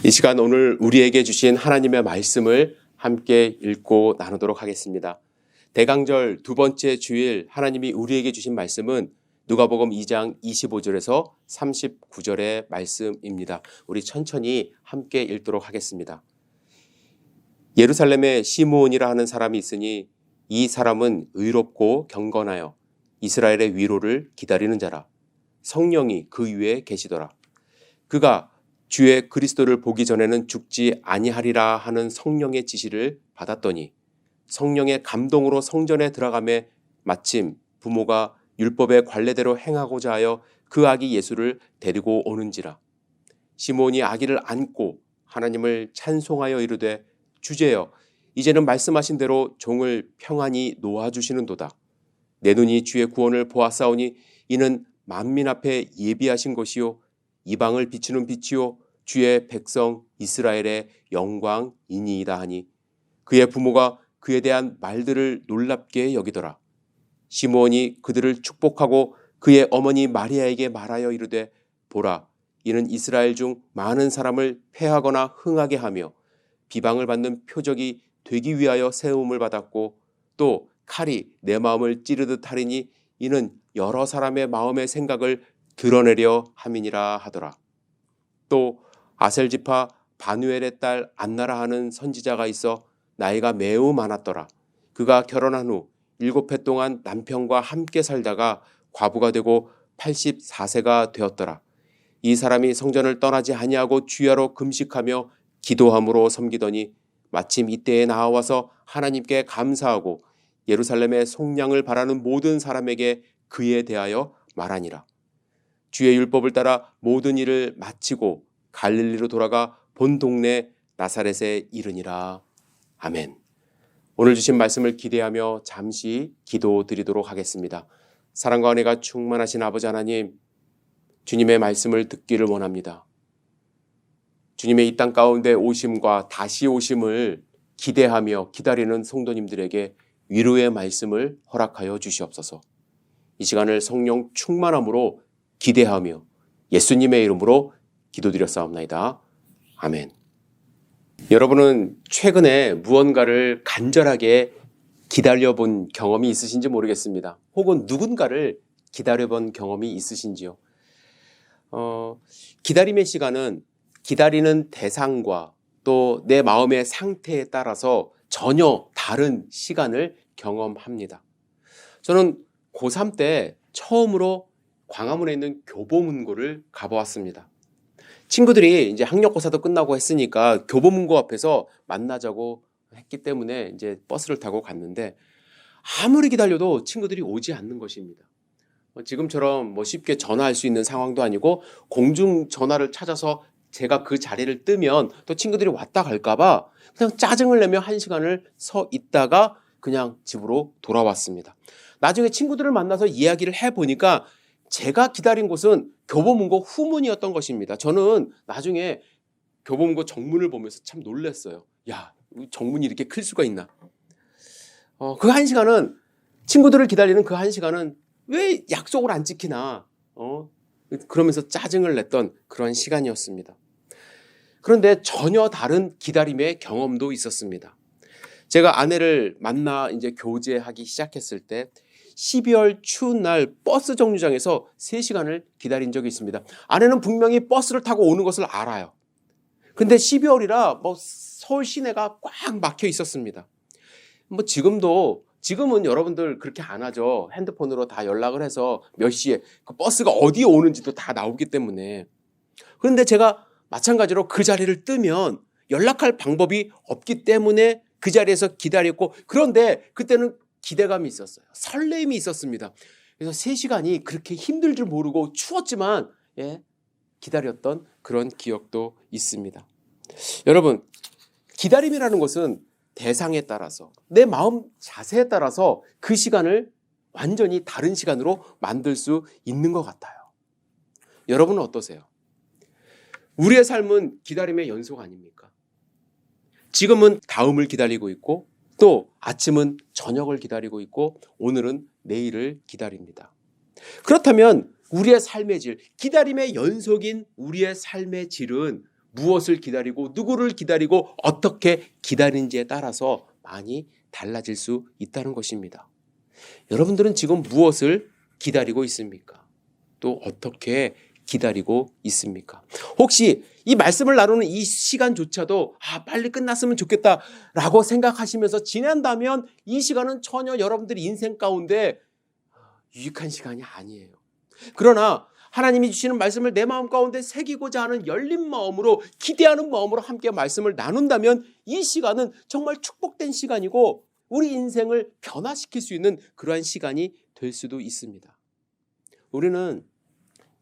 이 시간 오늘 우리에게 주신 하나님의 말씀을 함께 읽고 나누도록 하겠습니다. 대강절 두 번째 주일 하나님이 우리에게 주신 말씀은 누가복음 2장 25절에서 39절의 말씀입니다. 우리 천천히 함께 읽도록 하겠습니다. 예루살렘에 시므온이라 하는 사람이 있으니 이 사람은 의롭고 경건하여 이스라엘의 위로를 기다리는 자라. 성령이 그 위에 계시더라. 그가 주의 그리스도를 보기 전에는 죽지 아니하리라 하는 성령의 지시를 받았더니 성령의 감동으로 성전에 들어가매 마침 부모가 율법의 관례대로 행하고자 하여 그 아기 예수를 데리고 오는지라. 시므온이 아기를 안고 하나님을 찬송하여 이르되 주제여 이제는 말씀하신 대로 종을 평안히 놓아주시는도다. 내 눈이 주의 구원을 보았사오니 이는 만민 앞에 예비하신 것이요 이방을 비추는 빛이요 주의 백성 이스라엘의 영광이니이다 하니 그의 부모가 그에 대한 말들을 놀랍게 여기더라. 시므온이 그들을 축복하고 그의 어머니 마리아에게 말하여 이르되 보라 이는 이스라엘 중 많은 사람을 패하거나 흥하게 하며 비방을 받는 표적이 되기 위하여 세움을 받았고 또 칼이 내 마음을 찌르듯 하리니 이는 여러 사람의 마음의 생각을 드러내려 함이니라 하더라. 또 아셀지파 바누엘의 딸 안나라 하는 선지자가 있어 나이가 매우 많았더라. 그가 결혼한 후 7해 동안 남편과 함께 살다가 과부가 되고 84세가 되었더라. 이 사람이 성전을 떠나지 아니하고 주야로 금식하며 기도함으로 섬기더니 마침 이때에 나와서 하나님께 감사하고 예루살렘의 속량을 바라는 모든 사람에게 그에 대하여 말하니라. 주의 율법을 따라 모든 일을 마치고 갈릴리로 돌아가 본 동네 나사렛에 이르니라. 아멘. 오늘 주신 말씀을 기대하며 잠시 기도드리도록 하겠습니다. 사랑과 은혜가 충만하신 아버지 하나님, 주님의 말씀을 듣기를 원합니다. 주님의 이 땅 가운데 오심과 다시 오심을 기대하며 기다리는 성도님들에게 위로의 말씀을 허락하여 주시옵소서. 이 시간을 성령 충만함으로 기대하며 예수님의 이름으로 기도드렸사옵나이다. 아멘. 여러분은 최근에 무언가를 간절하게 기다려본 경험이 있으신지 모르겠습니다. 혹은 누군가를 기다려본 경험이 있으신지요? 기다림의 시간은 기다리는 대상과 또 내 마음의 상태에 따라서 전혀 다른 시간을 경험합니다. 저는 고3 때 처음으로 광화문에 있는 교보문고를 가보았습니다. 친구들이 이제 학력고사도 끝나고 했으니까 교보문고 앞에서 만나자고 했기 때문에 이제 버스를 타고 갔는데 아무리 기다려도 친구들이 오지 않는 것입니다. 지금처럼 쉽게 전화할 수 있는 상황도 아니고 공중전화를 찾아서 제가 그 자리를 뜨면 또 친구들이 왔다 갈까봐 그냥 짜증을 내며 1시간을 서 있다가 그냥 집으로 돌아왔습니다. 나중에 친구들을 만나서 이야기를 해보니까 제가 기다린 곳은 교보문고 후문이었던 것입니다. 저는 나중에 교보문고 정문을 보면서 참 놀랐어요. 야, 정문이 이렇게 클 수가 있나? 그 1시간은 친구들을 기다리는 그 1시간은 왜 약속을 안 지키나? 그러면서 짜증을 냈던 그런 시간이었습니다. 그런데 전혀 다른 기다림의 경험도 있었습니다. 제가 아내를 만나 이제 교제하기 시작했을 때 12월 추운 날 버스 정류장에서 3시간을 기다린 적이 있습니다. 아내는 분명히 버스를 타고 오는 것을 알아요. 근데 12월이라 서울 시내가 꽉 막혀 있었습니다. 지금은 여러분들 그렇게 안 하죠. 핸드폰으로 다 연락을 해서 몇 시에 그 버스가 어디에 오는지도 다 나오기 때문에. 그런데 제가 마찬가지로 그 자리를 뜨면 연락할 방법이 없기 때문에 그 자리에서 기다렸고, 그런데 그때는 기대감이 있었어요. 설렘이 있었습니다. 그래서 3시간이 그렇게 힘들 줄 모르고 추웠지만 기다렸던 그런 기억도 있습니다. 여러분, 기다림이라는 것은 대상에 따라서 내 마음 자세에 따라서 그 시간을 완전히 다른 시간으로 만들 수 있는 것 같아요. 여러분은 어떠세요? 우리의 삶은 기다림의 연속 아닙니까? 지금은 다음을 기다리고 있고 또 아침은 저녁을 기다리고 있고 오늘은 내일을 기다립니다. 그렇다면 우리의 삶의 질, 기다림의 연속인 우리의 삶의 질은 무엇을 기다리고 누구를 기다리고 어떻게 기다리는지에 따라서 많이 달라질 수 있다는 것입니다. 여러분들은 지금 무엇을 기다리고 있습니까? 또 어떻게 기다리고 있습니까? 혹시 이 말씀을 나누는 이 시간조차도 빨리 끝났으면 좋겠다라고 생각하시면서 지낸다면 이 시간은 전혀 여러분들이 인생 가운데 유익한 시간이 아니에요. 그러나 하나님이 주시는 말씀을 내 마음 가운데 새기고자 하는 열린 마음으로 기대하는 마음으로 함께 말씀을 나눈다면 이 시간은 정말 축복된 시간이고 우리 인생을 변화시킬 수 있는 그러한 시간이 될 수도 있습니다. 우리는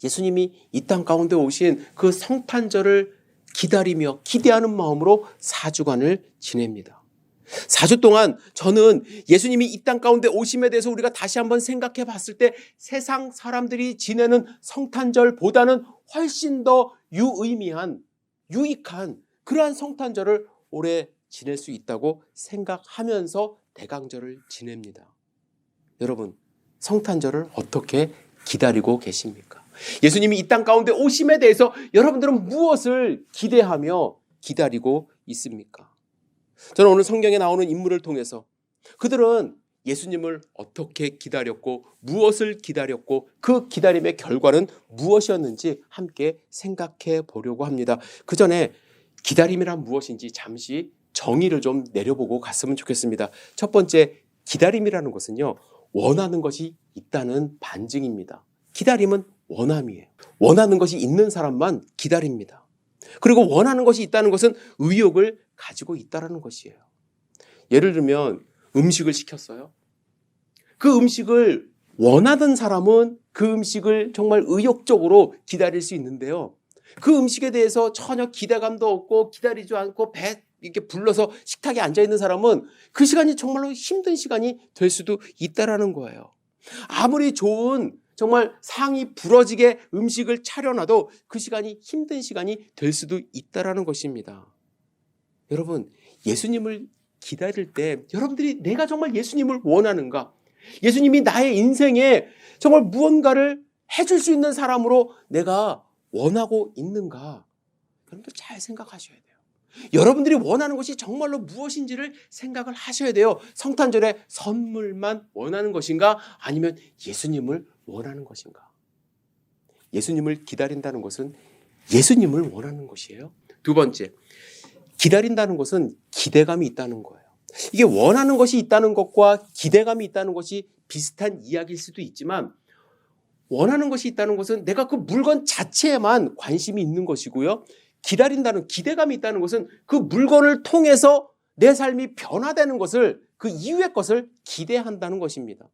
예수님이 이 땅 가운데 오신 그 성탄절을 기다리며 기대하는 마음으로 4주간을 지냅니다. 4주 동안 저는 예수님이 이 땅 가운데 오심에 대해서 우리가 다시 한번 생각해 봤을 때 세상 사람들이 지내는 성탄절보다는 훨씬 더 유의미한, 유익한 그러한 성탄절을 오래 지낼 수 있다고 생각하면서 대강절을 지냅니다. 여러분, 성탄절을 어떻게 기다리고 계십니까? 예수님이 이 땅 가운데 오심에 대해서 여러분들은 무엇을 기대하며 기다리고 있습니까? 저는 오늘 성경에 나오는 인물을 통해서 그들은 예수님을 어떻게 기다렸고 무엇을 기다렸고 그 기다림의 결과는 무엇이었는지 함께 생각해 보려고 합니다. 그 전에 기다림이란 무엇인지 잠시 정의를 좀 내려보고 갔으면 좋겠습니다. 첫 번째, 기다림이라는 것은요, 원하는 것이 있다는 반증입니다. 기다림은 원함이에요. 원하는 것이 있는 사람만 기다립니다. 그리고 원하는 것이 있다는 것은 의욕을 가지고 있다는 것이에요. 예를 들면 음식을 시켰어요. 그 음식을 원하던 사람은 그 음식을 정말 의욕적으로 기다릴 수 있는데요. 그 음식에 대해서 전혀 기대감도 없고 기다리지 않고 배 이렇게 불러서 식탁에 앉아있는 사람은 그 시간이 정말로 힘든 시간이 될 수도 있다는 거예요. 아무리 좋은 정말 상이 부러지게 음식을 차려놔도 그 시간이 힘든 시간이 될 수도 있다는 것입니다. 여러분, 예수님을 기다릴 때 여러분들이 내가 정말 예수님을 원하는가? 예수님이 나의 인생에 정말 무언가를 해줄 수 있는 사람으로 내가 원하고 있는가? 여러분들 잘 생각하셔야 돼요. 여러분들이 원하는 것이 정말로 무엇인지를 생각을 하셔야 돼요. 성탄절에 선물만 원하는 것인가? 아니면 예수님을 원하는 것인가? 예수님을 기다린다는 것은 예수님을 원하는 것이에요. 두 번째, 기다린다는 것은 기대감이 있다는 거예요. 이게 원하는 것이 있다는 것과 기대감이 있다는 것이 비슷한 이야기일 수도 있지만 원하는 것이 있다는 것은 내가 그 물건 자체에만 관심이 있는 것이고요. 기다린다는 기대감이 있다는 것은 그 물건을 통해서 내 삶이 변화되는 것을 그 이후의 것을 기대한다는 것입니다.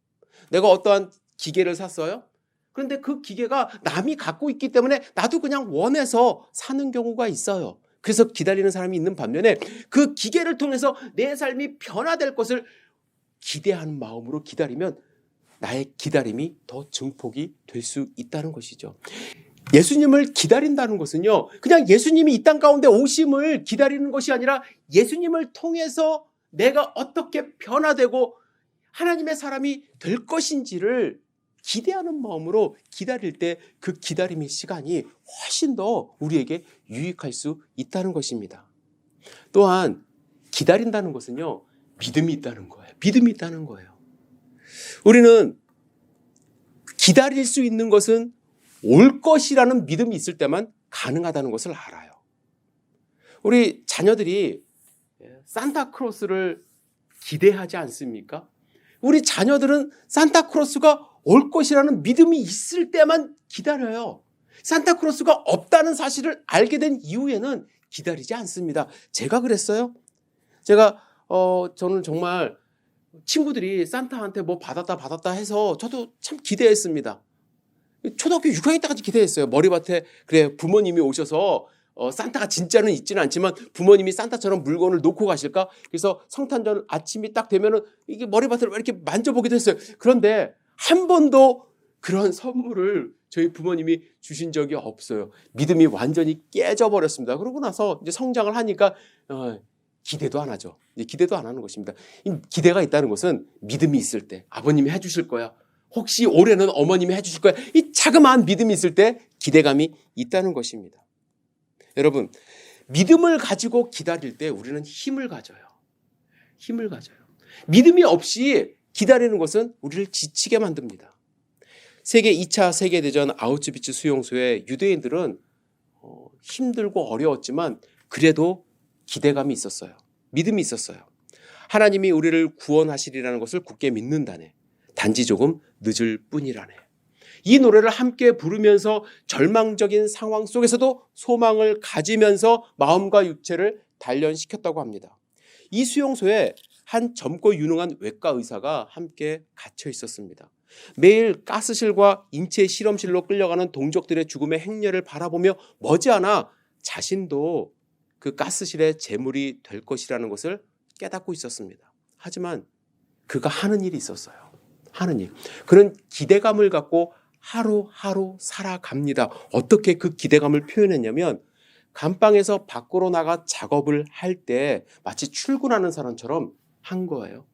내가 어떠한 기계를 샀어요. 그런데 그 기계가 남이 갖고 있기 때문에 나도 그냥 원해서 사는 경우가 있어요. 그래서 기다리는 사람이 있는 반면에 그 기계를 통해서 내 삶이 변화될 것을 기대하는 마음으로 기다리면 나의 기다림이 더 증폭이 될 수 있다는 것이죠. 예수님을 기다린다는 것은요, 그냥 예수님이 이 땅 가운데 오심을 기다리는 것이 아니라 예수님을 통해서 내가 어떻게 변화되고 하나님의 사람이 될 것인지를 기대하는 마음으로 기다릴 때 그 기다림의 시간이 훨씬 더 우리에게 유익할 수 있다는 것입니다. 또한 기다린다는 것은요, 믿음이 있다는 거예요. 믿음이 있다는 거예요. 우리는 기다릴 수 있는 것은 올 것이라는 믿음이 있을 때만 가능하다는 것을 알아요. 우리 자녀들이 산타크로스를 기대하지 않습니까? 우리 자녀들은 산타크로스가 올 것이라는 믿음이 있을 때만 기다려요. 산타크로스가 없다는 사실을 알게 된 이후에는 기다리지 않습니다. 제가 그랬어요. 저는 정말 친구들이 산타한테 뭐 받았다 해서 저도 참 기대했습니다. 초등학교 6학년 때까지 기대했어요. 머리밭에 그래 부모님이 오셔서 산타가 진짜는 있지는 않지만 부모님이 산타처럼 물건을 놓고 가실까? 그래서 성탄절 아침이 딱 되면은 이게 머리밭을 이렇게 만져보기도 했어요. 그런데 한 번도 그런 선물을 저희 부모님이 주신 적이 없어요. 믿음이 완전히 깨져버렸습니다. 그러고 나서 이제 성장을 하니까 기대도 안 하죠. 이제 기대도 안 하는 것입니다. 이 기대가 있다는 것은 믿음이 있을 때 아버님이 해주실 거야. 혹시 올해는 어머님이 해주실 거야. 이 자그마한 믿음이 있을 때 기대감이 있다는 것입니다. 여러분, 믿음을 가지고 기다릴 때 우리는 힘을 가져요. 힘을 가져요. 믿음이 없이 기다리는 것은 우리를 지치게 만듭니다. 세계 2차 세계대전 아우슈비츠 수용소에 유대인들은 힘들고 어려웠지만 그래도 기대감이 있었어요. 믿음이 있었어요. 하나님이 우리를 구원하시리라는 것을 굳게 믿는다네. 단지 조금 늦을 뿐이라네. 이 노래를 함께 부르면서 절망적인 상황 속에서도 소망을 가지면서 마음과 육체를 단련시켰다고 합니다. 이 수용소에 한 젊고 유능한 외과 의사가 함께 갇혀 있었습니다. 매일 가스실과 인체 실험실로 끌려가는 동족들의 죽음의 행렬을 바라보며 머지않아 자신도 그 가스실의 제물이 될 것이라는 것을 깨닫고 있었습니다. 하지만 그가 하는 일이 있었어요. 하는 일. 그는 기대감을 갖고 하루하루 살아갑니다. 어떻게 그 기대감을 표현했냐면 감방에서 밖으로 나가 작업을 할 때 마치 출근하는 사람처럼 한 거예요.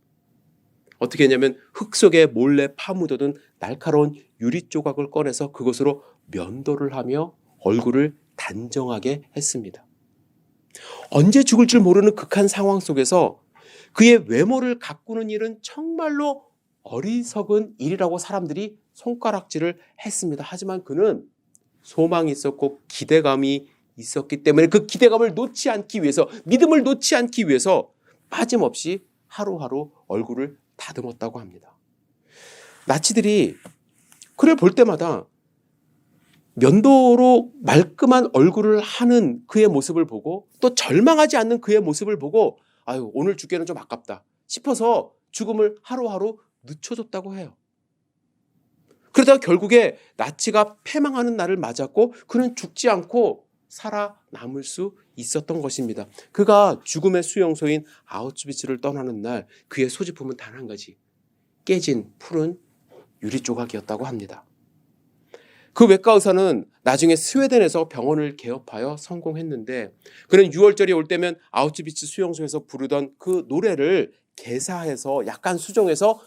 어떻게 했냐면 흙 속에 몰래 파묻어둔 날카로운 유리 조각을 꺼내서 그것으로 면도를 하며 얼굴을 단정하게 했습니다. 언제 죽을 줄 모르는 극한 상황 속에서 그의 외모를 가꾸는 일은 정말로 어리석은 일이라고 사람들이 손가락질을 했습니다. 하지만 그는 소망이 있었고 기대감이 있었기 때문에 그 기대감을 놓지 않기 위해서, 믿음을 놓지 않기 위해서 빠짐없이 하루하루 얼굴을 다듬었다고 합니다. 나치들이 그를 볼 때마다 면도로 말끔한 얼굴을 하는 그의 모습을 보고 또 절망하지 않는 그의 모습을 보고 아유, 오늘 죽기에는 좀 아깝다 싶어서 죽음을 하루하루 늦춰줬다고 해요. 그러다가 결국에 나치가 패망하는 날을 맞았고 그는 죽지 않고 살아남을 수 있었던 것입니다. 그가 죽음의 수용소인 아우슈비츠를 떠나는 날 그의 소지품은 단 한 가지, 깨진 푸른 유리 조각이었다고 합니다. 그 외과 의사는 나중에 스웨덴에서 병원을 개업하여 성공했는데 그는 6월절이 올 때면 아우슈비츠 수용소에서 부르던 그 노래를 개사해서 약간 수정해서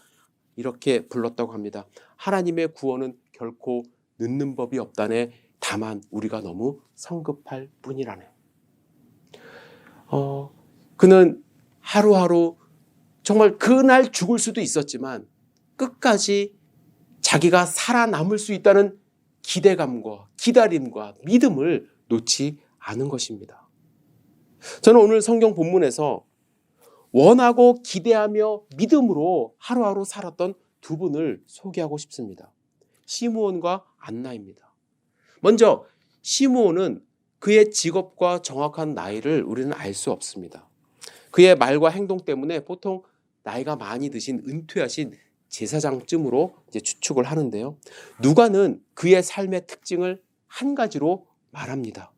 이렇게 불렀다고 합니다. 하나님의 구원은 결코 늦는 법이 없다네. 다만 우리가 너무 성급할 뿐이라네. 그는 하루하루 정말 그날 죽을 수도 있었지만 끝까지 자기가 살아남을 수 있다는 기대감과 기다림과 믿음을 놓지 않은 것입니다. 저는 오늘 성경 본문에서 원하고 기대하며 믿음으로 하루하루 살았던 두 분을 소개하고 싶습니다. 시므온과 안나입니다. 먼저 시므온은 그의 직업과 정확한 나이를 우리는 알 수 없습니다. 그의 말과 행동 때문에 보통 나이가 많이 드신 은퇴하신 제사장쯤으로 이제 추측을 하는데요. 누가는 그의 삶의 특징을 한 가지로 말합니다.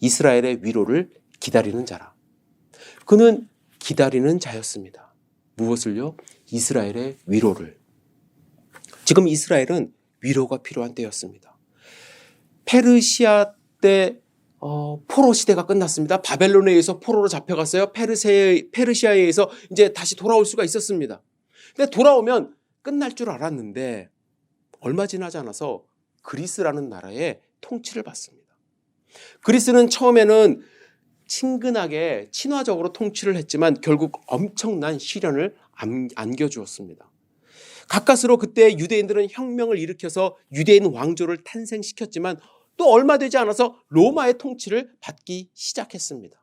이스라엘의 위로를 기다리는 자라. 그는 기다리는 자였습니다. 무엇을요? 이스라엘의 위로를. 지금 이스라엘은 위로가 필요한 때였습니다. 페르시아 때 포로 시대가 끝났습니다. 바벨론에 의해서 포로로 잡혀갔어요. 페르시아에 의해서 이제 다시 돌아올 수가 있었습니다. 근데 돌아오면 끝날 줄 알았는데 얼마 지나지 않아서 그리스라는 나라의 통치를 받습니다. 그리스는 처음에는 친근하게 친화적으로 통치를 했지만 결국 엄청난 시련을 안겨주었습니다. 가까스로 그때 유대인들은 혁명을 일으켜서 유대인 왕조를 탄생시켰지만 또 얼마 되지 않아서 로마의 통치를 받기 시작했습니다.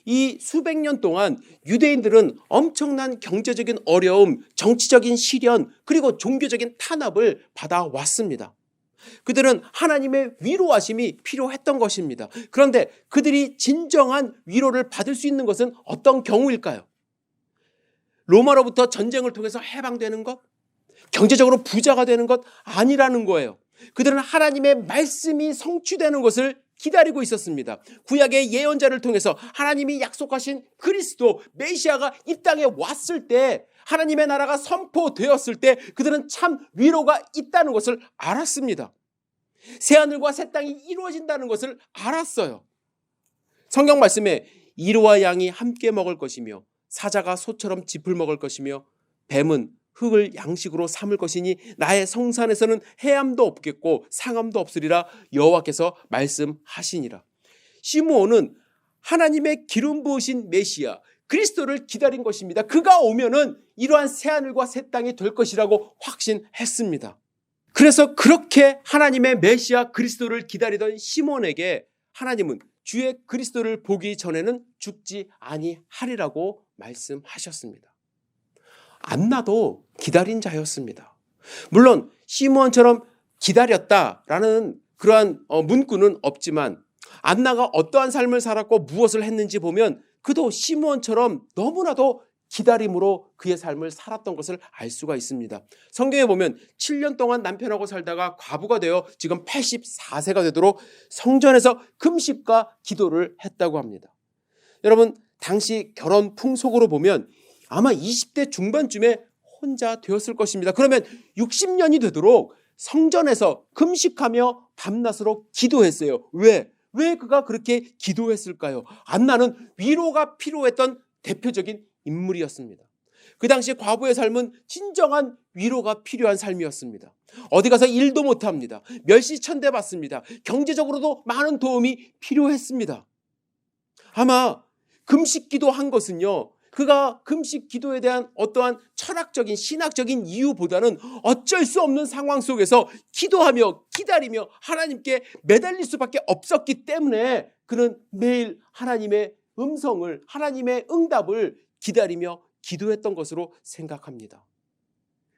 이 수백 년 동안 유대인들은 엄청난 경제적인 어려움, 정치적인 시련, 그리고 종교적인 탄압을 받아왔습니다. 그들은 하나님의 위로하심이 필요했던 것입니다. 그런데 그들이 진정한 위로를 받을 수 있는 것은 어떤 경우일까요? 로마로부터 전쟁을 통해서 해방되는 것? 경제적으로 부자가 되는 것? 아니라는 거예요. 그들은 하나님의 말씀이 성취되는 것을 기다리고 있었습니다. 구약의 예언자를 통해서 하나님이 약속하신 그리스도 메시아가 이 땅에 왔을 때, 하나님의 나라가 선포되었을 때 그들은 참 위로가 있다는 것을 알았습니다. 새하늘과 새 땅이 이루어진다는 것을 알았어요. 성경 말씀에 이르와 양이 함께 먹을 것이며 사자가 소처럼 짚을 먹을 것이며 뱀은 흙을 양식으로 삼을 것이니 나의 성산에서는 해함도 없겠고 상함도 없으리라 여호와께서 말씀하시니라. 시므온은 하나님의 기름 부으신 메시아 그리스도를 기다린 것입니다. 그가 오면은 이러한 새하늘과 새 땅이 될 것이라고 확신했습니다. 그래서 그렇게 하나님의 메시아 그리스도를 기다리던 시몬에게 하나님은 주의 그리스도를 보기 전에는 죽지 아니하리라고 말씀하셨습니다. 안나도 기다린 자였습니다. 물론 시몬처럼 기다렸다라는 그러한 문구는 없지만 안나가 어떠한 삶을 살았고 무엇을 했는지 보면 그도 시몬처럼 너무나도 기다림으로 그의 삶을 살았던 것을 알 수가 있습니다. 성경에 보면 7년 동안 남편하고 살다가 과부가 되어 지금 84세가 되도록 성전에서 금식과 기도를 했다고 합니다. 여러분, 당시 결혼 풍속으로 보면 아마 20대 중반쯤에 혼자 되었을 것입니다. 그러면 60년이 되도록 성전에서 금식하며 밤낮으로 기도했어요. 왜 그가 그렇게 기도했을까요? 안나는 위로가 필요했던 대표적인 인물이었습니다. 그 당시 과부의 삶은 진정한 위로가 필요한 삶이었습니다. 어디 가서 일도 못합니다. 멸시천대받습니다. 경제적으로도 많은 도움이 필요했습니다. 아마 금식 기도한 것은요, 그가 금식 기도에 대한 어떠한 철학적인 신학적인 이유보다는 어쩔 수 없는 상황 속에서 기도하며 기다리며 하나님께 매달릴 수밖에 없었기 때문에 그는 매일 하나님의 음성을, 하나님의 응답을 기다리며 기도했던 것으로 생각합니다.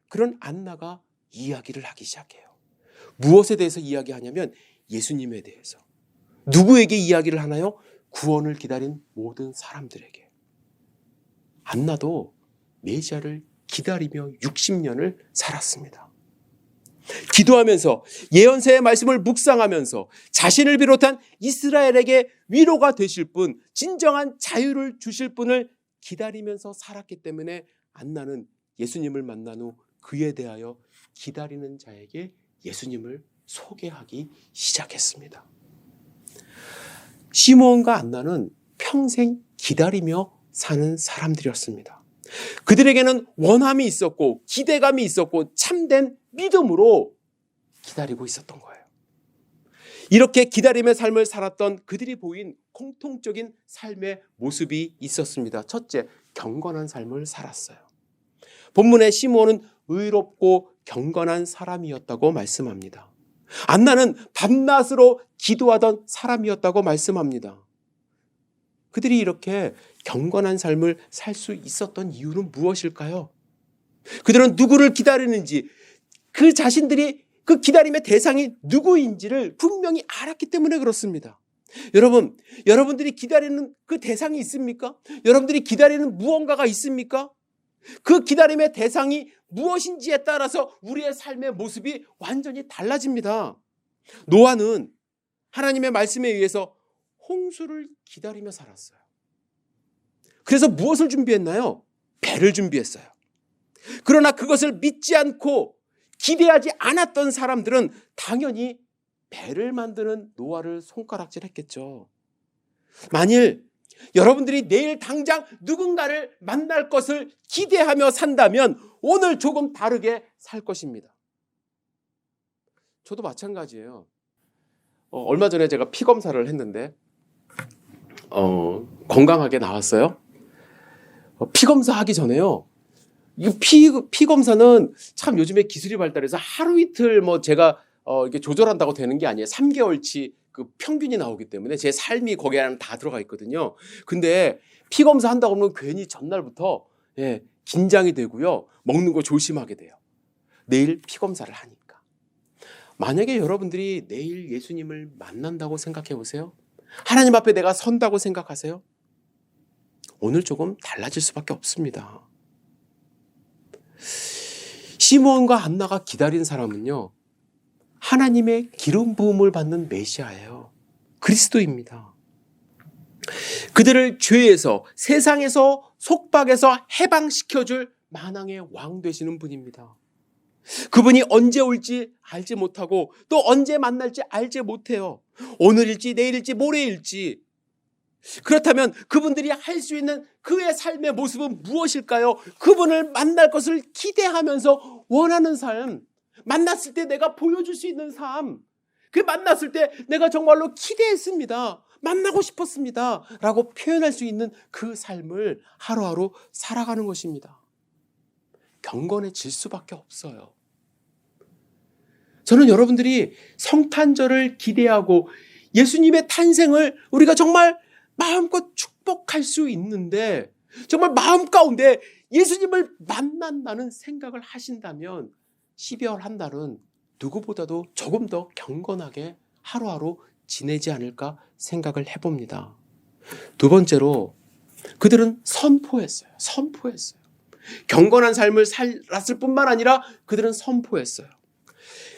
그런 안나가 이야기를 하기 시작해요. 무엇에 대해서 이야기하냐면 예수님에 대해서. 누구에게 이야기를 하나요? 구원을 기다린 모든 사람들에게. 안나도 메시아를 기다리며 60년을 살았습니다. 기도하면서 예언서의 말씀을 묵상하면서 자신을 비롯한 이스라엘에게 위로가 되실 분, 진정한 자유를 주실 분을 기다리면서 살았기 때문에 안나는 예수님을 만난 후 그에 대하여 기다리는 자에게 예수님을 소개하기 시작했습니다. 시몬과 안나는 평생 기다리며 사는 사람들이었습니다. 그들에게는 원함이 있었고 기대감이 있었고 참된 믿음으로 기다리고 있었던 거예요. 이렇게 기다림의 삶을 살았던 그들이 보인 공통적인 삶의 모습이 있었습니다. 첫째, 경건한 삶을 살았어요. 본문의 시몬은 의롭고 경건한 사람이었다고 말씀합니다. 안나는 밤낮으로 기도하던 사람이었다고 말씀합니다. 그들이 이렇게 경건한 삶을 살 수 있었던 이유는 무엇일까요? 그들은 누구를 기다리는지, 그 자신들이 그 기다림의 대상이 누구인지를 분명히 알았기 때문에 그렇습니다. 여러분, 여러분들이 기다리는 그 대상이 있습니까? 여러분들이 기다리는 무언가가 있습니까? 그 기다림의 대상이 무엇인지에 따라서 우리의 삶의 모습이 완전히 달라집니다. 노아는 하나님의 말씀에 의해서 홍수를 기다리며 살았어요. 그래서 무엇을 준비했나요? 배를 준비했어요. 그러나 그것을 믿지 않고 기대하지 않았던 사람들은 당연히 배를 만드는 노아를 손가락질했겠죠. 만일 여러분들이 내일 당장 누군가를 만날 것을 기대하며 산다면 오늘 조금 다르게 살 것입니다. 저도 마찬가지예요. 얼마 전에 제가 피 검사를 했는데 건강하게 나왔어요. 피 검사하기 전에요. 이 피 검사는 참 요즘에 기술이 발달해서 하루 이틀 제가 이게 조절한다고 되는 게 아니에요. 3개월치 그 평균이 나오기 때문에 제 삶이 거기에 다 들어가 있거든요. 근데 피 검사 한다고 하면 괜히 전날부터 긴장이 되고요. 먹는 거 조심하게 돼요. 내일 피 검사를 하니까. 만약에 여러분들이 내일 예수님을 만난다고 생각해 보세요. 하나님 앞에 내가 선다고 생각하세요? 오늘 조금 달라질 수밖에 없습니다. 시몬과 안나가 기다린 사람은요, 하나님의 기름 부음을 받는 메시아예요. 그리스도입니다. 그들을 죄에서, 세상에서, 속박에서 해방시켜줄 만왕의 왕 되시는 분입니다. 그분이 언제 올지 알지 못하고 또 언제 만날지 알지 못해요. 오늘일지 내일일지 모레일지. 그렇다면 그분들이 할 수 있는 그의 삶의 모습은 무엇일까요? 그분을 만날 것을 기대하면서 원하는 삶, 만났을 때 내가 보여줄 수 있는 삶, 그 만났을 때 내가 정말로 기대했습니다. 만나고 싶었습니다 라고 표현할 수 있는 그 삶을 하루하루 살아가는 것입니다. 경건해질 수밖에 없어요. 저는 여러분들이 성탄절을 기대하고 예수님의 탄생을 우리가 정말 마음껏 축복할 수 있는데, 정말 마음 가운데 예수님을 만난다는 생각을 하신다면 12월 한 달은 누구보다도 조금 더 경건하게 하루하루 지내지 않을까 생각을 해봅니다. 두 번째로 그들은 선포했어요. 경건한 삶을 살았을 뿐만 아니라 그들은 선포했어요.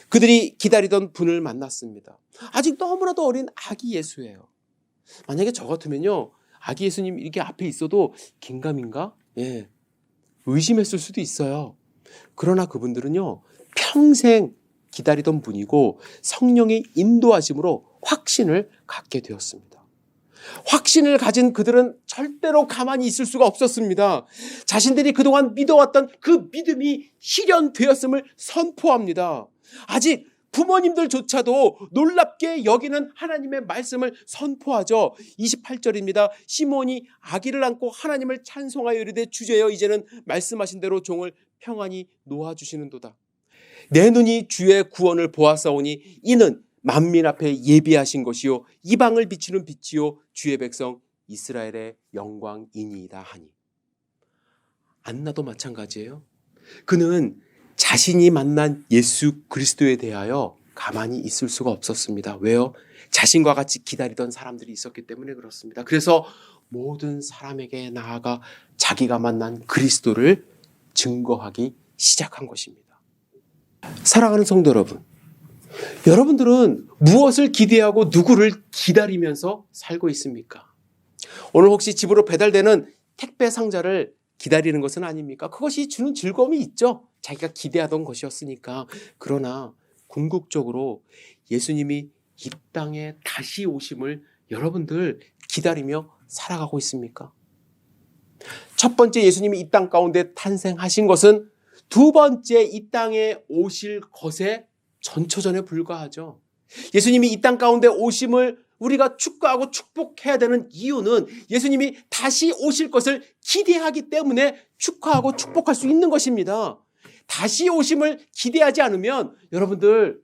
그들이 기다리던 분을 만났습니다. 아직 너무나도 어린 아기 예수예요. 만약에 저 같으면요, 아기 예수님 이렇게 앞에 있어도 긴가민가? 의심했을 수도 있어요. 그러나 그분들은요, 평생 기다리던 분이고 성령의 인도하심으로 확신을 갖게 되었습니다. 확신을 가진 그들은 절대로 가만히 있을 수가 없었습니다. 자신들이 그동안 믿어왔던 그 믿음이 실현되었음을 선포합니다. 아직 부모님들조차도 놀랍게 여기는 하나님의 말씀을 선포하죠. 28절입니다. 시몬이 아기를 안고 하나님을 찬송하여 이르되 주제여 이제는 말씀하신 대로 종을 평안히 놓아주시는도다. 내 눈이 주의 구원을 보았사오니 이는 만민 앞에 예비하신 것이요 이방을 비추는 빛이요 주의 백성 이스라엘의 영광이니이다 하니. 안나도 마찬가지예요. 그는 자신이 만난 예수 그리스도에 대하여 가만히 있을 수가 없었습니다. 왜요? 자신과 같이 기다리던 사람들이 있었기 때문에 그렇습니다. 그래서 모든 사람에게 나아가 자기가 만난 그리스도를 증거하기 시작한 것입니다. 사랑하는 성도 여러분, 여러분들은 무엇을 기대하고 누구를 기다리면서 살고 있습니까? 오늘 혹시 집으로 배달되는 택배 상자를 기다리는 것은 아닙니까? 그것이 주는 즐거움이 있죠. 자기가 기대하던 것이었으니까. 그러나 궁극적으로 예수님이 이 땅에 다시 오심을 여러분들 기다리며 살아가고 있습니까? 첫 번째 예수님이 이 땅 가운데 탄생하신 것은 두 번째 이 땅에 오실 것의 전초전에 불과하죠. 예수님이 이 땅 가운데 오심을 우리가 축구하고 축복해야 되는 이유는 예수님이 다시 오실 것을 기대하기 때문에 축하하고 축복할 수 있는 것입니다. 다시 오심을 기대하지 않으면 여러분들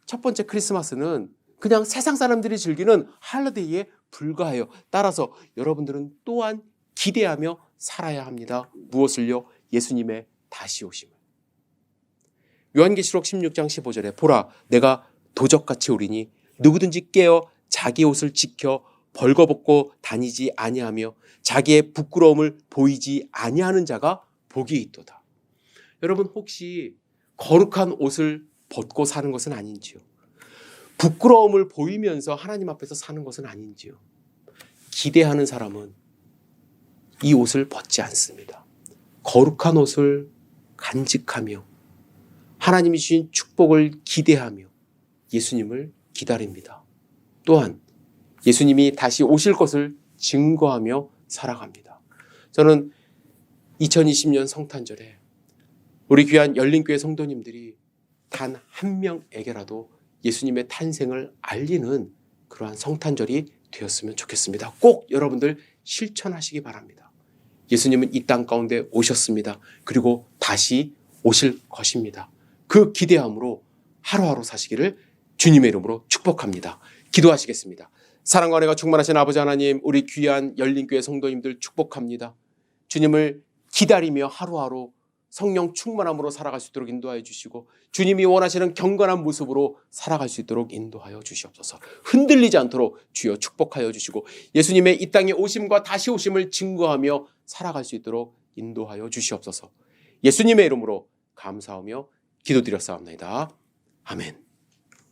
첫 번째 크리스마스는 그냥 세상 사람들이 즐기는 할리데이에 불과해요. 따라서 여러분들은 또한 기대하며 살아야 합니다. 무엇을요? 예수님의 다시 오심을. 요한계시록 16장 15절에 보라 내가 도적같이 오리니 누구든지 깨어 자기 옷을 지켜 벌거벗고 다니지 아니하며 자기의 부끄러움을 보이지 아니하는 자가 복이 있도다. 여러분 혹시 거룩한 옷을 벗고 사는 것은 아닌지요? 부끄러움을 보이면서 하나님 앞에서 사는 것은 아닌지요? 기대하는 사람은 이 옷을 벗지 않습니다. 거룩한 옷을 간직하며 하나님이 주신 축복을 기대하며 예수님을 기다립니다. 또한 예수님이 다시 오실 것을 증거하며 살아갑니다. 저는 2020년 성탄절에 우리 귀한 열린교회 성도님들이 단 한 명에게라도 예수님의 탄생을 알리는 그러한 성탄절이 되었으면 좋겠습니다. 꼭 여러분들 실천하시기 바랍니다. 예수님은 이 땅 가운데 오셨습니다. 그리고 다시 오실 것입니다. 그 기대함으로 하루하루 사시기를 주님의 이름으로 축복합니다. 기도하시겠습니다. 사랑과 은혜가 충만하신 아버지 하나님, 우리 귀한 열린교회 성도님들 축복합니다. 주님을 기다리며 하루하루 성령 충만함으로 살아갈 수 있도록 인도하여 주시고 주님이 원하시는 경건한 모습으로 살아갈 수 있도록 인도하여 주시옵소서. 흔들리지 않도록 주여 축복하여 주시고 예수님의 이 땅에 오심과 다시 오심을 증거하며 살아갈 수 있도록 인도하여 주시옵소서. 예수님의 이름으로 감사하며 기도드렸사옵나이다. 아멘.